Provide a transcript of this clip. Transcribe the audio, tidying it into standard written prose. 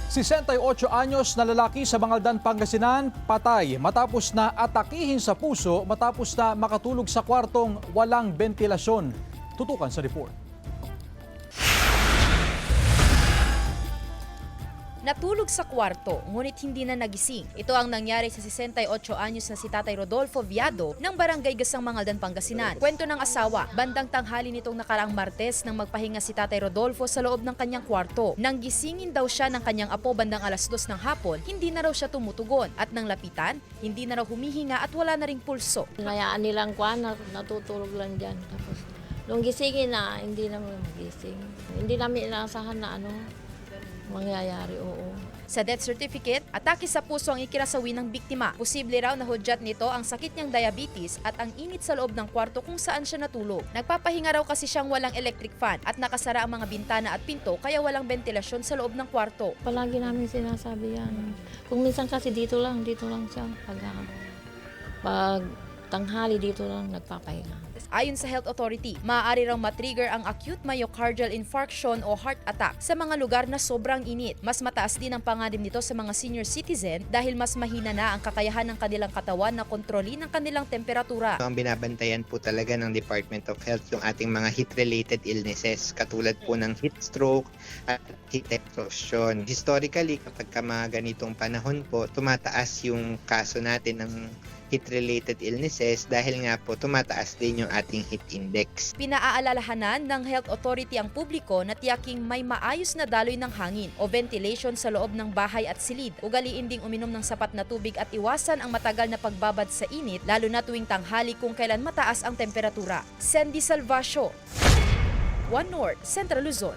68 anyos na lalaki sa Bangaldan, Pangasinan, patay matapos na atakihin sa puso matapos na makatulog sa kwartong walang bentilasyon. Tutukan sa report. Natulog sa kwarto, ngunit hindi na nagising. Ito ang nangyari sa 68 anyos na si Tatay Rodolfo Viado ng Barangay Gasang, Bangaldan, Pangasinan. Kwento ng asawa, bandang tanghali nitong nakaraang Martes nang magpahinga si Tatay Rodolfo sa loob ng kanyang kwarto. Nang gisingin daw siya ng kanyang apo bandang 2:00 ng hapon, hindi na raw siya tumutugon. At nang lapitan, hindi na raw humihinga at wala na ring pulso. Hayaan nilang natutulog lang dyan. Tapos, nung gisingin na, hindi naman magising. Hindi namin inaasahan na mangyayari, oo. Sa death certificate, atake sa puso ang ikinasawi ng biktima. Posible raw na hudyat nito ang sakit niyang diabetes at ang init sa loob ng kwarto kung saan siya natulog. Nagpapahinga raw kasi siyang walang electric fan at nakasara ang mga bintana at pinto kaya walang ventilasyon sa loob ng kwarto. Palagi namin sinasabi yan. Kung minsan kasi dito lang siya. Pag tanghali dito lang nagpapahinga. Ayon sa Health Authority, maaari raw matrigger ang acute myocardial infarction o heart attack sa mga lugar na sobrang init. Mas mataas din ang panganib nito sa mga senior citizen dahil mas mahina na ang kakayahan ng kanilang katawan na kontrolin ang kanilang temperatura. Ang binabantayan po talaga ng Department of Health yung ating mga heat-related illnesses katulad po ng heat stroke at heat exhaustion. Historically, kapag mga ganitong panahon po, tumataas yung kaso natin ng heat-related illnesses dahil nga po tumataas din yung ating heat index. Pinaaalalahanan ng Health Authority ang publiko na tiyaking may maayos na daloy ng hangin o ventilation sa loob ng bahay at silid. Ugaliin ding uminom ng sapat na tubig at iwasan ang matagal na pagbabad sa init lalo na tuwing tanghali kung kailan mataas ang temperatura. Sandy Salvacio, One North, Central Luzon.